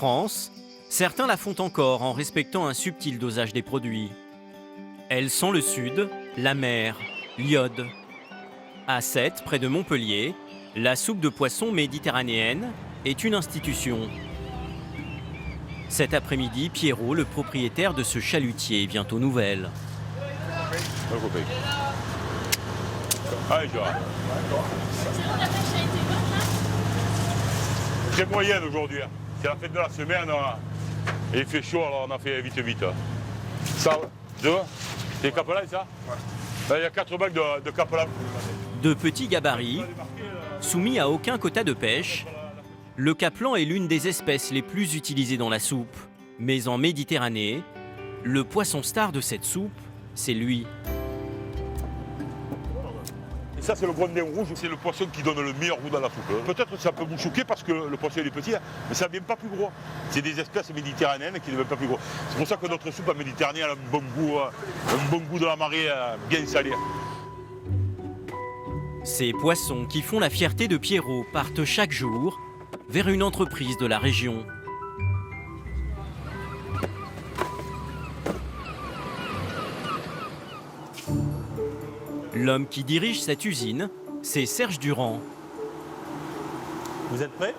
France, certains la font encore en respectant un subtil dosage des produits. Elle sent le sud, la mer, l'iode. À Sète, près de Montpellier, la soupe de poisson méditerranéenne est une institution. Cet après-midi, Pierrot, le propriétaire de ce chalutier, vient aux nouvelles. Très moyenne aujourd'hui. C'est la fête de la semaine. Et il fait chaud, alors on a fait vite. Ça, deux. C'est capelin, ça? Ouais. Là, il y a 4 bacs de capelin. De petits gabarits, soumis à aucun quota de pêche, le capelan est l'une des espèces les plus utilisées dans la soupe. Mais en Méditerranée, le poisson star de cette soupe, c'est lui. Et ça, c'est le grondin rouge, c'est le poisson qui donne le meilleur goût dans la soupe. Peut-être que ça peut vous choquer parce que le poisson il est petit, mais ça ne vient pas plus gros. C'est des espèces méditerranéennes qui ne viennent pas plus gros. C'est pour ça que notre soupe en Méditerranée a un bon goût de la marée, bien salé. Ces poissons qui font la fierté de Pierrot partent chaque jour vers une entreprise de la région. L'homme qui dirige cette usine, c'est Serge Durand. Vous êtes prêts?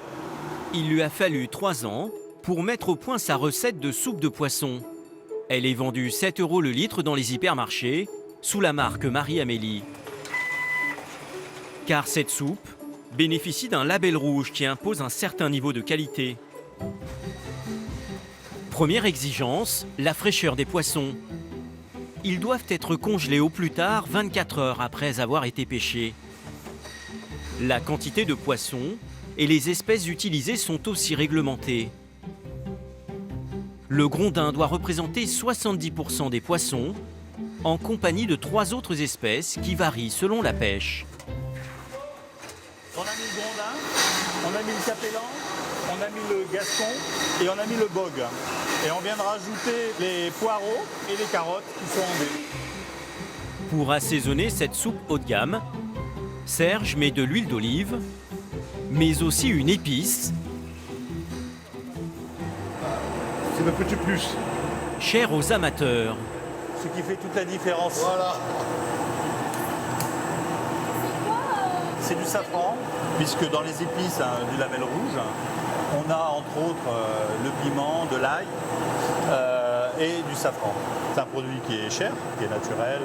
Il lui a fallu 3 ans pour mettre au point sa recette de soupe de poisson. Elle est vendue 7 € le litre dans les hypermarchés, sous la marque Marie-Amélie. Car cette soupe bénéficie d'un label rouge qui impose un certain niveau de qualité. Première exigence, la fraîcheur des poissons. Ils doivent être congelés au plus tard 24 heures après avoir été pêchés. La quantité de poissons et les espèces utilisées sont aussi réglementées. Le grondin doit représenter 70% des poissons, en compagnie de 3 autres espèces qui varient selon la pêche. On a mis le grondin, on a mis le capellan, on a mis le gascon et on a mis le bogue. Et on vient de rajouter les poireaux et les carottes qui sont en dés. Pour assaisonner cette soupe haut de gamme, Serge met de l'huile d'olive, mais aussi une épice. C'est le petit plus. Cher aux amateurs. Ce qui fait toute la différence. Voilà. C'est du safran, puisque dans les épices du label rouge, on a entre autres le piment, de l'ail et du safran. C'est un produit qui est cher, qui est naturel.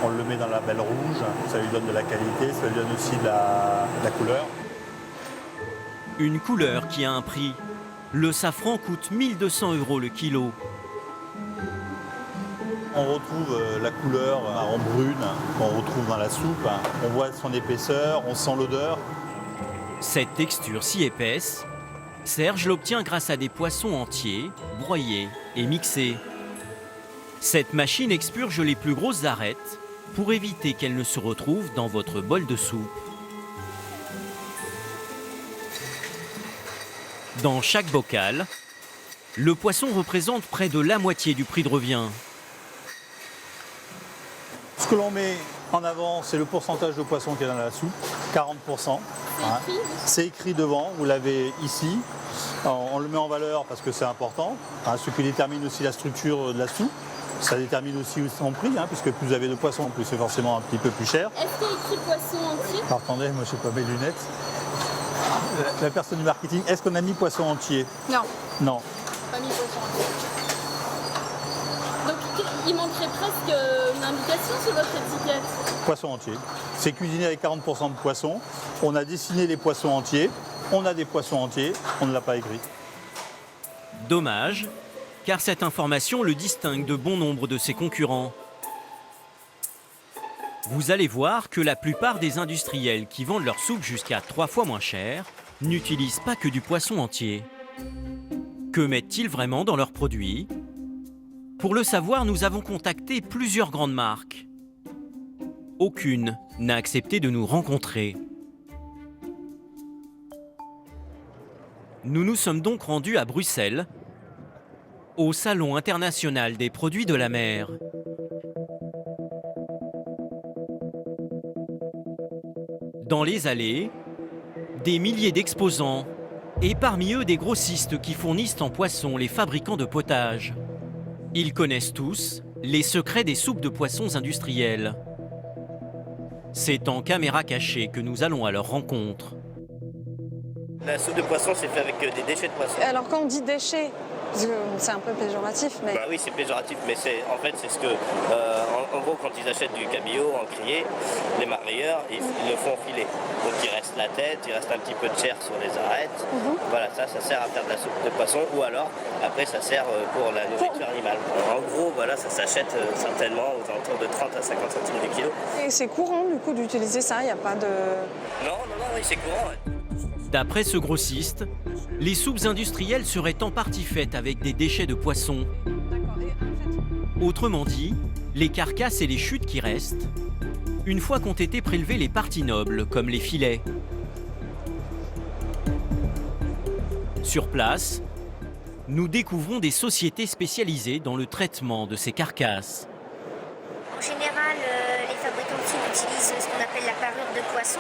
On le met dans le label rouge, ça lui donne de la qualité, ça lui donne aussi de la couleur. Une couleur qui a un prix. Le safran coûte 1 200 € le kilo. On retrouve la couleur marron brune qu'on retrouve dans la soupe. On voit son épaisseur, on sent l'odeur. Cette texture si épaisse, Serge l'obtient grâce à des poissons entiers, broyés et mixés. Cette machine expurge les plus grosses arêtes pour éviter qu'elles ne se retrouvent dans votre bol de soupe. Dans chaque bocal, le poisson représente près de la moitié du prix de revient. Ce que l'on met en avant, c'est le pourcentage de poisson qu'il y a dans la soupe, 40%. C'est écrit devant, vous l'avez ici. On le met en valeur parce que c'est important, ce qui détermine aussi la structure de la soupe. Ça détermine aussi son prix, puisque plus vous avez de poissons, plus c'est forcément un petit peu plus cher. Est-ce qu'il y a écrit poisson entier? Alors, attendez, moi je n'ai pas mes lunettes. La personne du marketing, est-ce qu'on a mis poisson entier? Non. Non. Pas mis poisson entier. Donc il manquerait presque une indication sur votre étiquette. Poisson entier. C'est cuisiné avec 40% de poisson. On a dessiné les poissons entiers. On a des poissons entiers. On ne l'a pas écrit. Dommage, car cette information le distingue de bon nombre de ses concurrents. Vous allez voir que la plupart des industriels qui vendent leur soupe jusqu'à 3 fois moins cher n'utilisent pas que du poisson entier. Que mettent-ils vraiment dans leurs produits? Pour le savoir, nous avons contacté plusieurs grandes marques. Aucune n'a accepté de nous rencontrer. Nous nous sommes donc rendus à Bruxelles, au Salon international des produits de la mer. Dans les allées, des milliers d'exposants, Et parmi eux, des grossistes qui fournissent en poisson les fabricants de potage. Ils connaissent tous les secrets des soupes de poissons industrielles. C'est en caméra cachée que nous allons à leur rencontre. La soupe de poisson, c'est fait avec des déchets de poisson. Alors quand on dit déchets, parce que c'est un peu péjoratif, mais... Bah oui, c'est péjoratif, mais en fait, c'est ce que... en gros, quand ils achètent du cabillaud en criée, les mareyeurs, ils le font filer. Donc il reste la tête, il reste un petit peu de chair sur les arêtes. Voilà, ça sert à faire de la soupe de poisson, ou alors, après, ça sert pour la nourriture animale. En gros, voilà, ça s'achète certainement aux alentours de 30 à 50 centimes du kilo. Et c'est courant, du coup, d'utiliser ça, il n'y a pas de... Non, oui, c'est courant. Ouais. D'après ce grossiste, les soupes industrielles seraient en partie faites avec des déchets de poisson. Autrement dit, les carcasses et les chutes qui restent, une fois qu'ont été prélevées les parties nobles, comme les filets. Sur place, nous découvrons des sociétés spécialisées dans le traitement de ces carcasses. En général, les fabricants de soupes utilisent ce qu'on appelle la parure de poisson.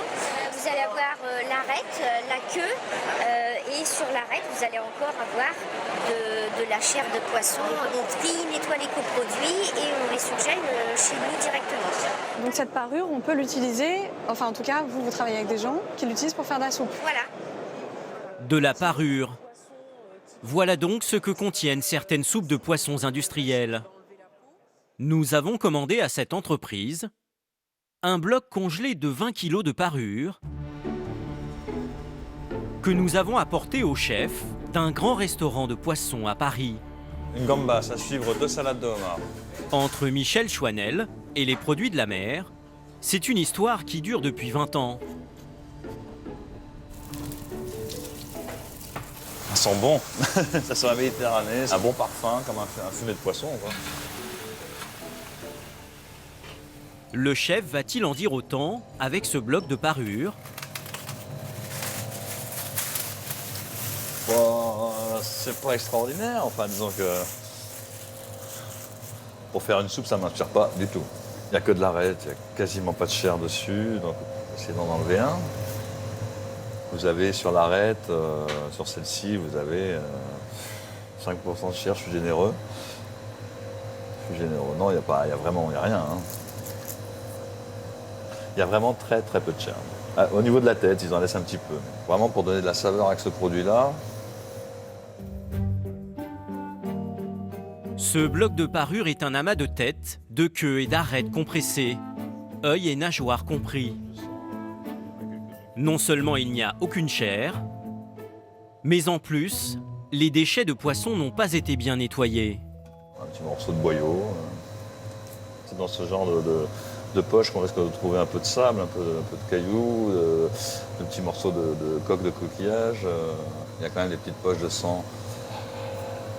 Vous allez avoir l'arête, la queue, et sur l'arête, vous allez encore avoir de la chair de poisson. On trie, nettoie les coproduits et on les surgèle chez nous directement. Donc cette parure, on peut l'utiliser, enfin en tout cas, vous travaillez avec des gens qui l'utilisent pour faire de la soupe. Voilà. De la parure. Voilà donc ce que contiennent certaines soupes de poissons industrielles. Nous avons commandé à cette entreprise un bloc congelé de 20 kg de parure que nous avons apporté au chef d'un grand restaurant de poissons à Paris. Une gambas, à suivre 2 salades de homard. Entre Michel Chouanel et les produits de la mer, c'est une histoire qui dure depuis 20 ans. Ça sent bon. Ça sent la Méditerranée, un bon parfum, comme un fumet de poisson, quoi. Le chef va-t-il en dire autant avec ce bloc de parure? Bon, c'est pas extraordinaire, enfin disons que pour faire une soupe, ça ne m'inspire pas du tout. Il n'y a que de l'arête, il n'y a quasiment pas de chair dessus, donc essayez d'en enlever un. Vous avez sur l'arête, sur celle-ci, vous avez 5% de chair, je suis généreux. Non, il n'y a rien. Hein. Il y a vraiment très peu de chair. Au niveau de la tête, ils en laissent un petit peu. Vraiment pour donner de la saveur avec ce produit-là. Ce bloc de parure est un amas de têtes, de queues et d'arêtes compressées, œils et nageoires compris. Non seulement il n'y a aucune chair, mais en plus, les déchets de poisson n'ont pas été bien nettoyés. Un petit morceau de boyau. C'est dans ce genre de poche qu'on risque de trouver un peu de sable, un peu de cailloux, de petits morceaux de coque de coquillage. Il y a quand même des petites poches de sang.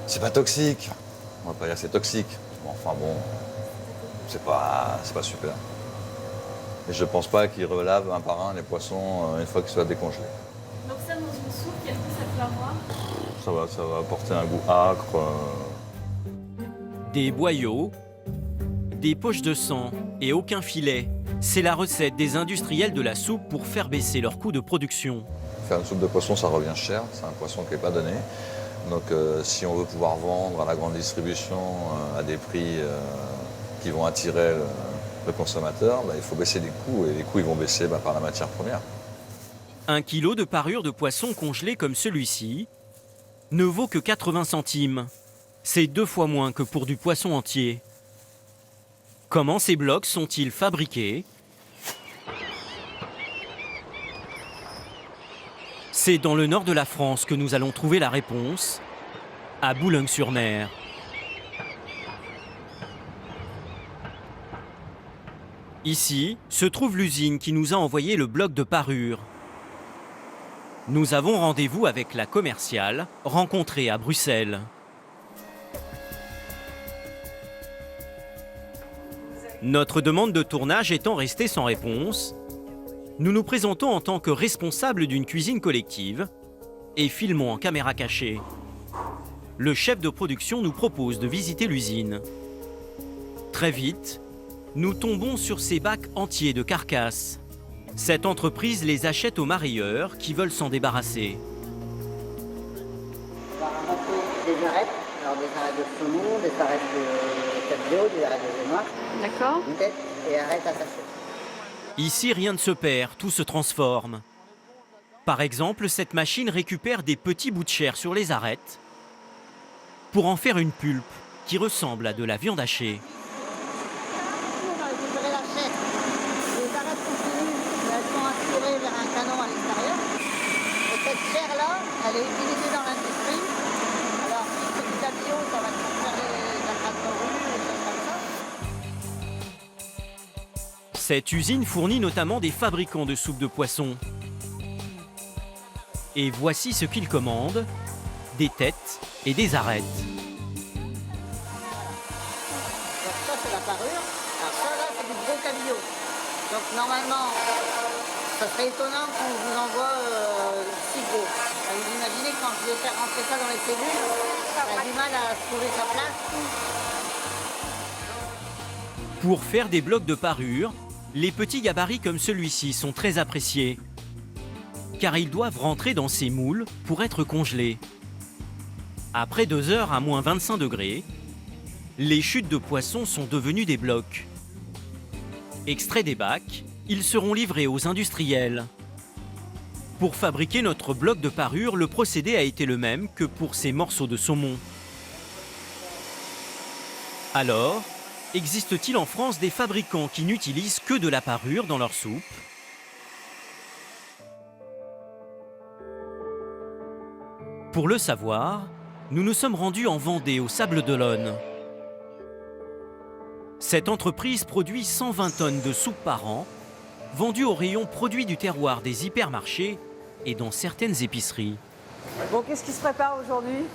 C'est pas toxique. On va pas dire que c'est toxique. Enfin bon, c'est pas super. Et je pense pas qu'ils relavent un par un les poissons une fois qu'ils soient décongelés. Donc ça, dans une soupe, qu'est-ce que ça peut avoir? Ça va apporter un goût âcre. Des boyaux, des poches de sang et aucun filet. C'est la recette des industriels de la soupe pour faire baisser leur coût de production. Faire une soupe de poisson, ça revient cher. C'est un poisson qui n'est pas donné. Donc si on veut pouvoir vendre à la grande distribution à des prix qui vont attirer le consommateur, il faut baisser les coûts. Et les coûts ils vont baisser par la matière première. 1 kilo de parure de poisson congelé comme celui-ci ne vaut que 80 centimes. C'est 2 fois moins que pour du poisson entier. Comment ces blocs sont-ils fabriqués? C'est dans le nord de la France que nous allons trouver la réponse, à Boulogne-sur-Mer. Ici se trouve l'usine qui nous a envoyé le bloc de parure. Nous avons rendez-vous avec la commerciale, rencontrée à Bruxelles. Notre demande de tournage étant restée sans réponse, nous nous présentons en tant que responsables d'une cuisine collective et filmons en caméra cachée. Le chef de production nous propose de visiter l'usine. Très vite, nous tombons sur ces bacs entiers de carcasses. Cette entreprise les achète aux mareyeurs qui veulent s'en débarrasser. arêtes. Alors des arêtes de saumon, des arêtes de cabillaud, des arêtes de génois, D'accord. une tête et arêtes attachées. Ici, rien ne se perd, tout se transforme. Par exemple, cette machine récupère des petits bouts de chair sur les arêtes pour en faire une pulpe qui ressemble à de la viande hachée. On va récupérer la chair. Les arêtes continuent, elles sont aspirées vers un canon à l'extérieur. Et cette chair-là, elle est utilisée dans l'industrie. Alors, si c'est du cabillaud, ça va transférer de la crâne de roue, des choses comme ça. Cette usine fournit notamment des fabricants de soupe de poisson. Et voici ce qu'ils commandent, des têtes et des arêtes. Donc ça, c'est la parure. Alors ça, là, c'est du gros cabillaud. Donc normalement, ça serait étonnant qu'on vous envoie si gros. Vous imaginez quand je vais faire rentrer ça dans les cellules, ça a du mal à trouver sa place. Pour faire des blocs de parure, les petits gabarits comme celui-ci sont très appréciés, car ils doivent rentrer dans ces moules pour être congelés. Après 2 heures à moins 25 degrés, les chutes de poissons sont devenues des blocs. Extraits des bacs, ils seront livrés aux industriels. Pour fabriquer notre bloc de parure, le procédé a été le même que pour ces morceaux de saumon. Alors, existe-t-il en France des fabricants qui n'utilisent que de la parure dans leur soupe ? Pour le savoir, nous nous sommes rendus en Vendée, au Sables-d'Olonne. Cette entreprise produit 120 tonnes de soupe par an, vendues au rayon produits du terroir des hypermarchés et dans certaines épiceries. Bon, qu'est-ce qui se prépare aujourd'hui?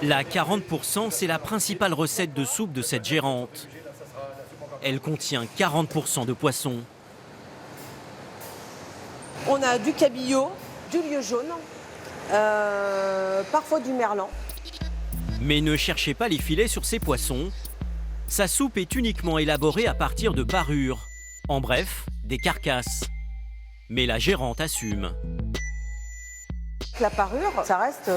La 40%, c'est la principale recette de soupe de cette gérante. Elle contient 40% de poisson. On a du cabillaud, du lieu jaune, parfois du merlan. Mais ne cherchez pas les filets sur ces poissons. Sa soupe est uniquement élaborée à partir de parures. En bref, des carcasses. Mais la gérante assume. La parure, ça reste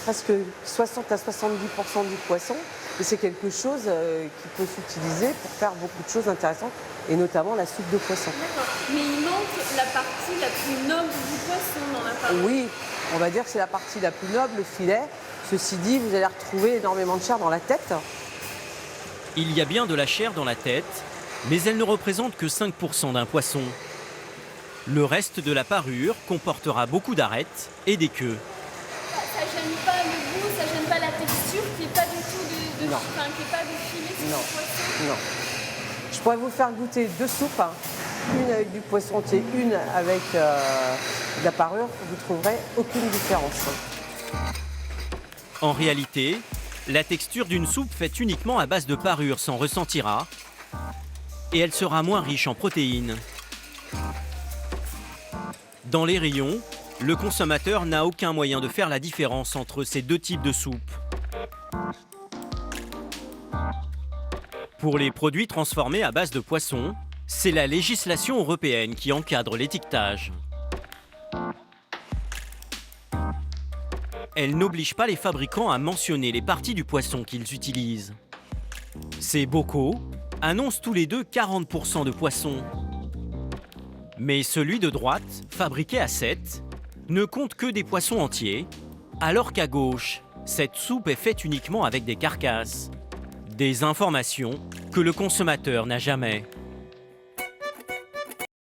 presque 60 à 70% du poisson. Et c'est quelque chose qui peut s'utiliser pour faire beaucoup de choses intéressantes, et notamment la soupe de poisson. D'accord. Mais il manque la partie la plus noble du poisson dans la parure. Oui, on va dire que c'est la partie la plus noble, le filet. Ceci dit, vous allez retrouver énormément de chair dans la tête. Il y a bien de la chair dans la tête, mais elle ne représente que 5% d'un poisson. Le reste de la parure comportera beaucoup d'arêtes et des queues. Ça gêne pas le goût, ça gêne pas la texture qui n'est pas du tout Non. enfin, qui est pas de filet sur Non. le poisson. Non. Je pourrais vous faire goûter 2 soupes, hein. Une avec du poisson entier, une avec de la parure. Vous ne trouverez aucune différence. En réalité, la texture d'une soupe faite uniquement à base de parure s'en ressentira et elle sera moins riche en protéines. Dans les rayons, le consommateur n'a aucun moyen de faire la différence entre ces deux types de soupe. Pour les produits transformés à base de poisson, c'est la législation européenne qui encadre l'étiquetage. Elle n'oblige pas les fabricants à mentionner les parties du poisson qu'ils utilisent. Ces bocaux annoncent tous les deux 40% de poisson. Mais celui de droite, fabriqué à 7, ne compte que des poissons entiers, alors qu'à gauche, cette soupe est faite uniquement avec des carcasses. Des informations que le consommateur n'a jamais.